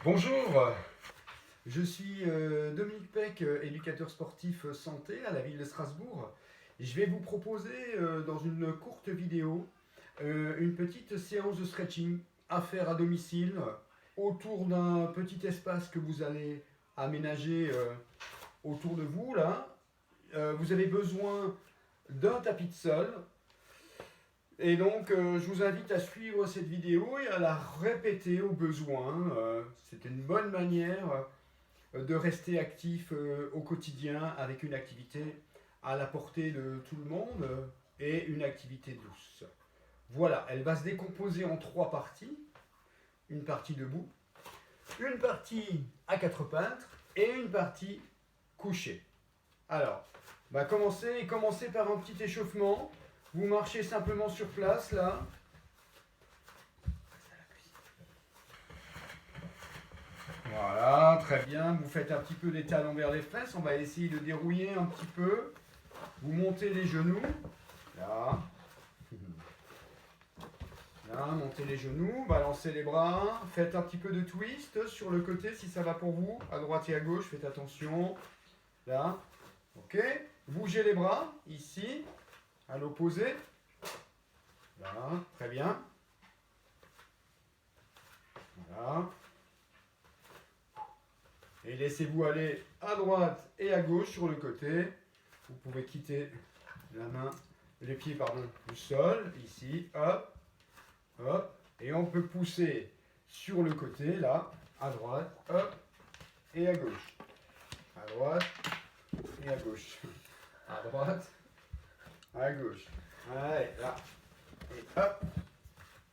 Bonjour, je suis Dominique Peck, éducateur sportif santé à la ville de Strasbourg. Je vais vous proposer dans une courte vidéo une petite séance de stretching à faire à domicile autour d'un petit espace que vous allez aménager autour de vous là. Vous avez besoin d'un tapis de sol. Et donc, je vous invite à suivre cette vidéo et à la répéter au besoin. C'est une bonne manière de rester actif au quotidien avec une activité à la portée de tout le monde et une activité douce. Voilà, elle va se décomposer en trois parties. Une partie debout, une partie à quatre pattes et une partie couchée. Alors, on va commencer par un petit échauffement. Vous marchez simplement sur place, là. Voilà, très bien. Vous faites un petit peu des talons vers les fesses. On va essayer de dérouiller un petit peu. Vous montez les genoux. Là. Là, montez les genoux. Balancez les bras. Faites un petit peu de twist sur le côté si ça va pour vous. À droite et à gauche, faites attention. Là. Ok. Bougez les bras. Ici. À l'opposé. Là, très bien. Voilà. Et laissez-vous aller à droite et à gauche sur le côté. Vous pouvez quitter la main, les pieds, pardon, du sol, ici, hop, hop. Et on peut pousser sur le côté, là, à droite, hop, et à gauche. À droite et à gauche. À droite, à gauche. Allez, là.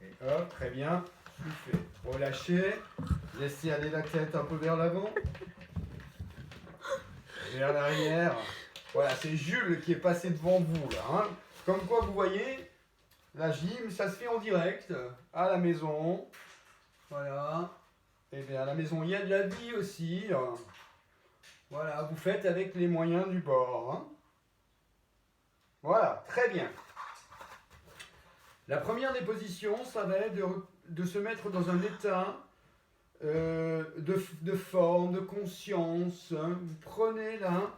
Et hop, très bien. Soufflez. Relâchez. Laissez aller la tête un peu vers l'avant. Vers l'arrière. Voilà, c'est Jules qui est passé devant vous là. Hein. Comme quoi, vous voyez, la gym, ça se fait en direct, à la maison. Voilà. Et bien à la maison, il y a de la vie aussi. Voilà, vous faites avec les moyens du bord. Hein. Voilà, très bien. La première des positions, ça va être de se mettre dans un état de forme, de conscience. Hein. Vous prenez là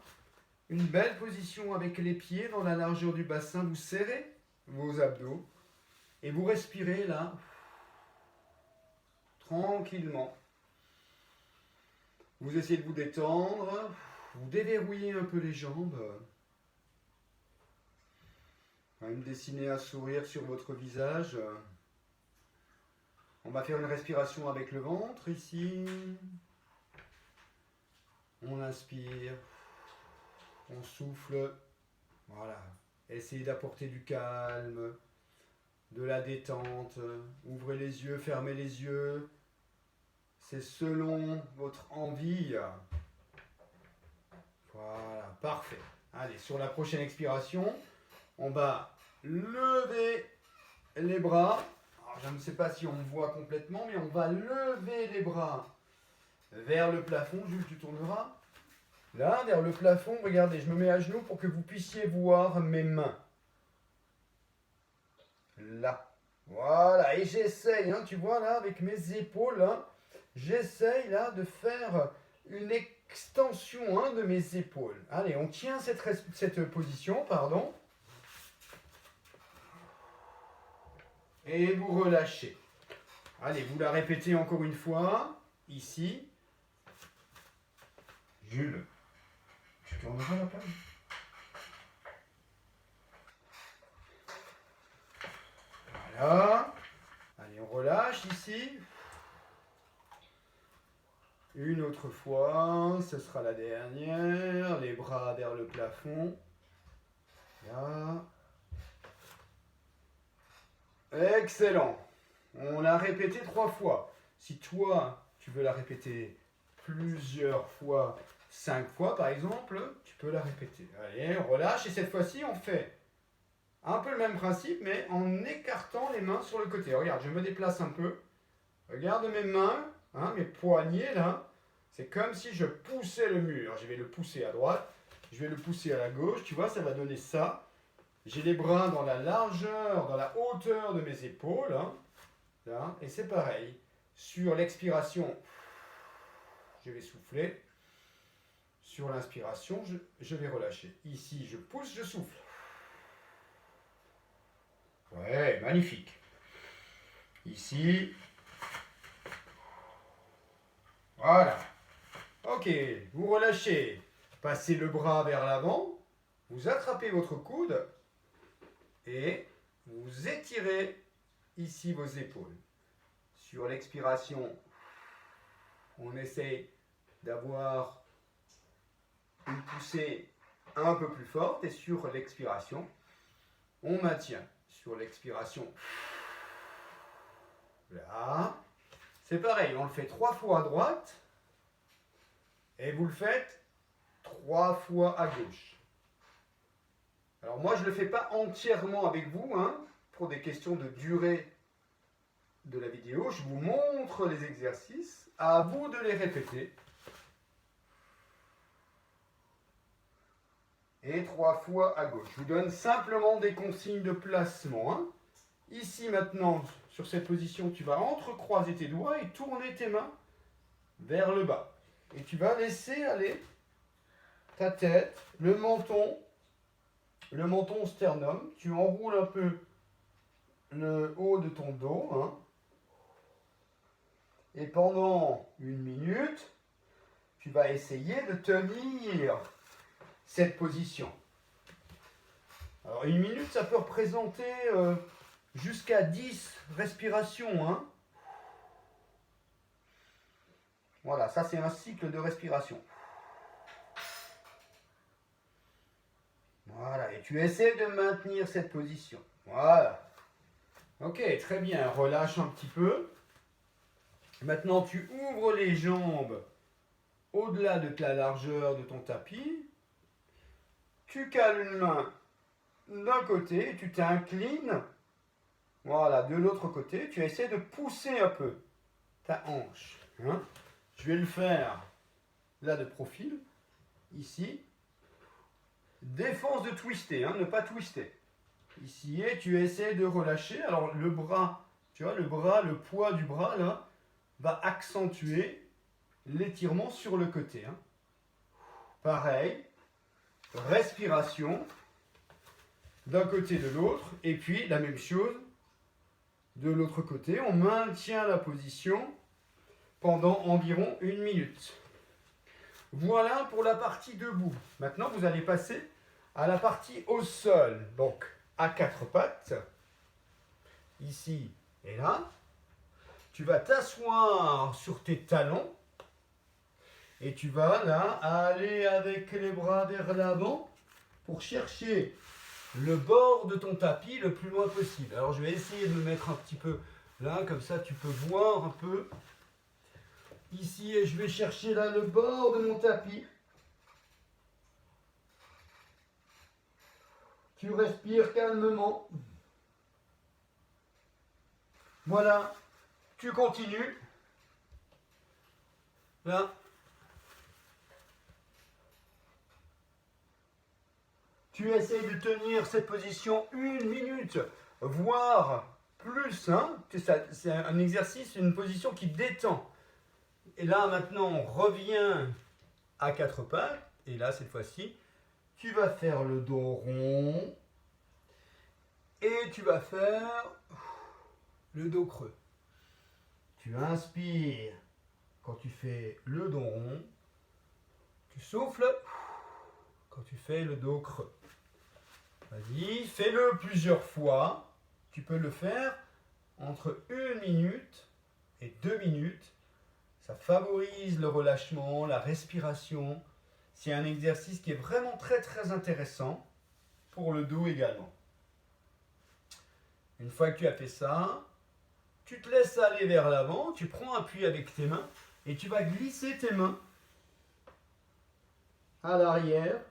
une belle position avec les pieds dans la largeur du bassin. Vous serrez vos abdos et vous respirez là tranquillement. Vous essayez de vous détendre. Vous déverrouillez un peu les jambes. Même dessiner un sourire sur votre visage. On va faire une respiration avec le ventre ici. On inspire. On souffle. Voilà. Essayez d'apporter du calme, de la détente. Ouvrez les yeux, fermez les yeux. C'est selon votre envie. Voilà, parfait. Allez, sur la prochaine expiration, on va lever les bras. Alors, je ne sais pas si on me voit complètement, mais on va lever les bras vers le plafond. Jules, tu tourneras. Là, vers le plafond, regardez, je me mets à genoux pour que vous puissiez voir mes mains. Là. Voilà, et j'essaye, hein, tu vois là, avec mes épaules, hein, j'essaye là de faire une extension de mes épaules. Allez, on tient cette position, pardon. Et vous relâchez. Allez, vous la répétez encore une fois, ici. Jules, tu tourneras la page. Voilà. Allez, on relâche ici. Une autre fois, ce sera la dernière. Les bras vers le plafond. Là. Excellent. On l'a répété 3 fois. Si toi, tu veux la répéter plusieurs fois, 5 fois par exemple, tu peux la répéter. Allez, on relâche et cette fois-ci, on fait un peu le même principe, mais en écartant les mains sur le côté. Regarde, je me déplace un peu. Regarde mes mains, hein, mes poignets là. C'est comme si je poussais le mur. Je vais le pousser à droite, je vais le pousser à la gauche. Tu vois, ça va donner ça. J'ai les bras dans la largeur, dans la hauteur de mes épaules. Hein, là, et c'est pareil. Sur l'expiration, je vais souffler. Sur l'inspiration, je vais relâcher. Ici, je pousse, je souffle. Ouais, magnifique. Ici. Voilà. Ok, vous relâchez. Passez le bras vers l'avant. Vous attrapez votre coude. Et vous étirez ici vos épaules. Sur l'expiration, on essaie d'avoir une poussée un peu plus forte. Et sur l'expiration, on maintient. Sur l'expiration, là. C'est pareil, on le fait 3 fois à droite. Et vous le faites 3 fois à gauche. Alors moi, je ne le fais pas entièrement avec vous, hein, pour des questions de durée de la vidéo. Je vous montre les exercices, à vous de les répéter. Et 3 fois à gauche. Je vous donne simplement des consignes de placement. Hein. Ici maintenant, sur cette position, tu vas entrecroiser tes doigts et tourner tes mains vers le bas. Et tu vas laisser aller ta tête, le menton sternum. Tu enroules un peu le haut de ton dos. Hein. Et pendant 1 minute, tu vas essayer de tenir cette position. Alors 1 minute, ça peut représenter jusqu'à 10 respirations. Hein. Voilà, ça c'est un cycle de respiration. Voilà, et tu essaies de maintenir cette position. Voilà. Ok, très bien, relâche un petit peu. Maintenant, tu ouvres les jambes au-delà de la largeur de ton tapis. Tu cales une main d'un côté, tu t'inclines. Voilà, de l'autre côté, tu essaies de pousser un peu ta hanche. Hein. Je vais le faire là de profil, ici. Défense de twister, hein, ne pas twister. Ici, et tu essaies de relâcher. Alors le bras, tu vois, le poids du bras là, va accentuer l'étirement sur le côté. Hein. Pareil, respiration d'un côté de l'autre, et puis la même chose de l'autre côté. On maintient la position pendant environ 1 minute. Voilà pour la partie debout. Maintenant, vous allez passer à la partie au sol. Donc, à 4 pattes, ici et là. Tu vas t'asseoir sur tes talons et tu vas là aller avec les bras vers l'avant pour chercher le bord de ton tapis le plus loin possible. Alors, je vais essayer de me mettre un petit peu là, comme ça tu peux voir un peu. Ici, et je vais chercher là le bord de mon tapis. Tu respires calmement. Voilà. Tu continues. Là. Tu essayes de tenir cette position 1 minute, voire plus. Hein. C'est un exercice, une position qui détend. Et là, maintenant, on revient à 4 pattes. Et là, cette fois-ci, tu vas faire le dos rond. Et tu vas faire le dos creux. Tu inspires quand tu fais le dos rond. Tu souffles quand tu fais le dos creux. Vas-y, fais-le plusieurs fois. Tu peux le faire entre 1 minute et 2 minutes. Ça favorise le relâchement, la respiration. C'est un exercice qui est vraiment très très intéressant pour le dos également. Une fois que tu as fait ça, tu te laisses aller vers l'avant, tu prends appui avec tes mains et tu vas glisser tes mains à l'arrière,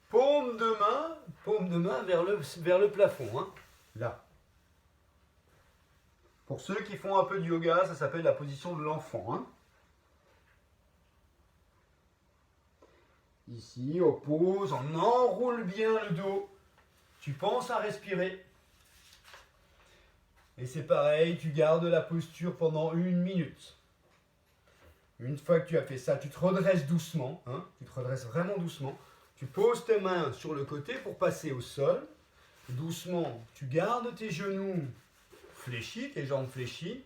paume de main vers le plafond, hein, là. Pour ceux qui font un peu de yoga, ça s'appelle la position de l'enfant. Hein. Ici, on pose, on enroule bien le dos. Tu penses à respirer. Et c'est pareil, tu gardes la posture pendant 1 minute. Une fois que tu as fait ça, tu te redresses doucement, hein, tu te redresses vraiment doucement. Tu poses tes mains sur le côté pour passer au sol. Doucement, tu gardes tes genoux fléchis, tes jambes fléchies.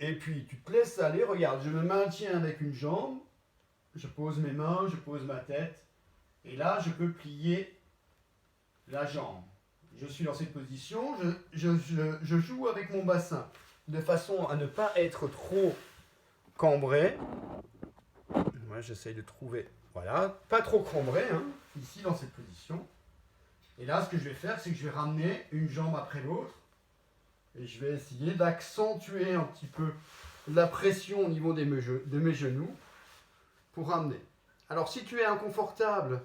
Et puis, tu te laisses aller. Regarde, je me maintiens avec une jambe. Je pose mes mains, je pose ma tête. Et là, je peux plier la jambe. Je suis dans cette position. Je joue avec mon bassin de façon à ne pas être trop cambré. Moi, j'essaye de trouver. Voilà, pas trop cambré, hein, ici dans cette position. Et là, ce que je vais faire, c'est que je vais ramener une jambe après l'autre. Et je vais essayer d'accentuer un petit peu la pression au niveau de mes genoux pour ramener. Alors, si tu es inconfortable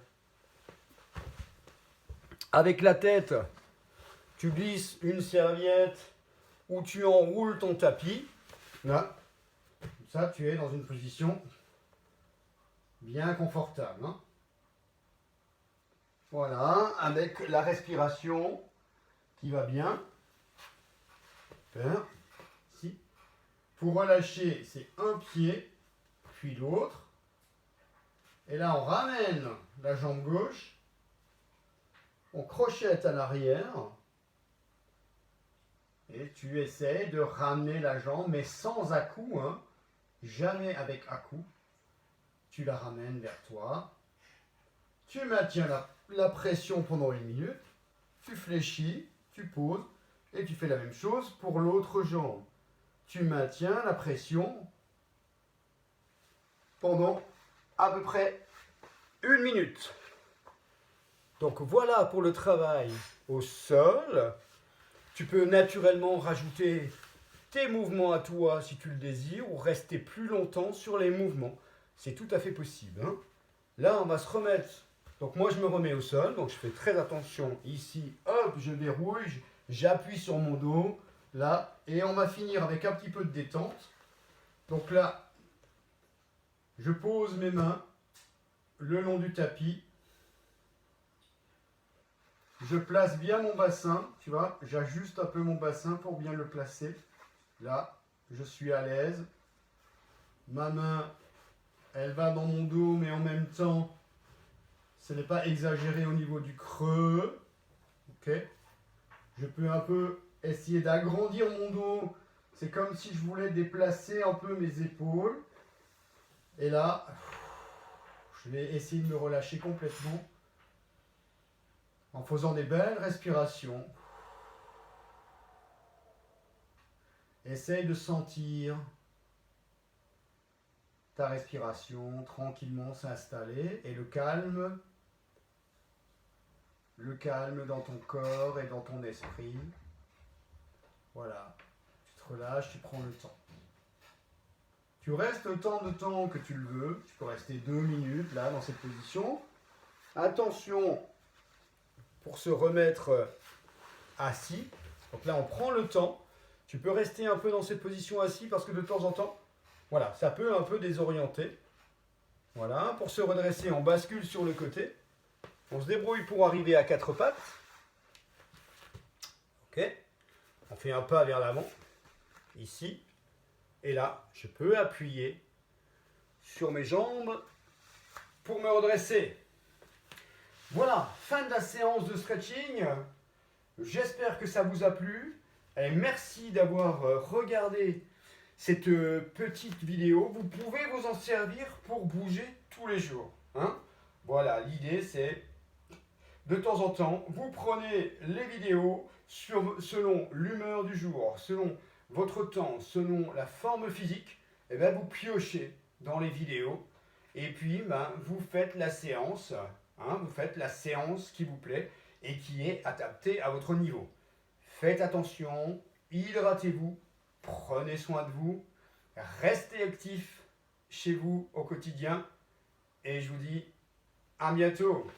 avec la tête, tu glisses une serviette ou tu enroules ton tapis. Là, comme ça, tu es dans une position bien confortable. Hein. Voilà, avec la respiration qui va bien. Super. Ici. Pour relâcher, c'est un pied, puis l'autre. Et là, on ramène la jambe gauche. On crochette à l'arrière. Et tu essaies de ramener la jambe, mais sans à-coup. Hein. Jamais avec à-coup. Tu la ramènes vers toi. Tu maintiens la pression pendant 1 minute. Tu fléchis, tu poses. Et tu fais la même chose pour l'autre jambe. Tu maintiens la pression pendant à peu près 1 minute. Donc voilà pour le travail au sol. Tu peux naturellement rajouter tes mouvements à toi si tu le désires ou rester plus longtemps sur les mouvements. C'est tout à fait possible. Hein. Là, on va se remettre. Donc moi, je me remets au sol. Donc je fais très attention ici. Hop, je verrouille. J'appuie sur mon dos. Là. Et on va finir avec un petit peu de détente. Donc là, je pose mes mains le long du tapis. Je place bien mon bassin, tu vois, j'ajuste un peu mon bassin pour bien le placer. Là, je suis à l'aise. Ma main, elle va dans mon dos, mais en même temps, ce n'est pas exagéré au niveau du creux. Ok. Je peux un peu essayer d'agrandir mon dos. C'est comme si je voulais déplacer un peu mes épaules. Et là, je vais essayer de me relâcher complètement. En faisant des belles respirations. Essaye de sentir ta respiration tranquillement s'installer et le calme dans ton corps et dans ton esprit. Voilà, tu te relâches, tu prends le temps. Tu restes autant de temps que tu le veux. Tu peux rester 2 minutes là dans cette position. Attention, pour se remettre assis. Donc là, on prend le temps. Tu peux rester un peu dans cette position assis parce que de temps en temps, voilà, ça peut un peu désorienter. Voilà, pour se redresser, on bascule sur le côté. On se débrouille pour arriver à 4 pattes. Ok. On fait un pas vers l'avant, ici. Et là, je peux appuyer sur mes jambes pour me redresser. Voilà, fin de la séance de stretching. J'espère que ça vous a plu. Et merci d'avoir regardé cette petite vidéo. Vous pouvez vous en servir pour bouger tous les jours. Hein. Voilà, l'idée c'est, de temps en temps, vous prenez les vidéos selon l'humeur du jour, selon votre temps, selon la forme physique, et bien vous piochez dans les vidéos et puis vous faites la séance. Hein, vous faites la séance qui vous plaît et qui est adaptée à votre niveau. Faites attention, hydratez-vous, prenez soin de vous, restez actifs chez vous au quotidien et je vous dis à bientôt.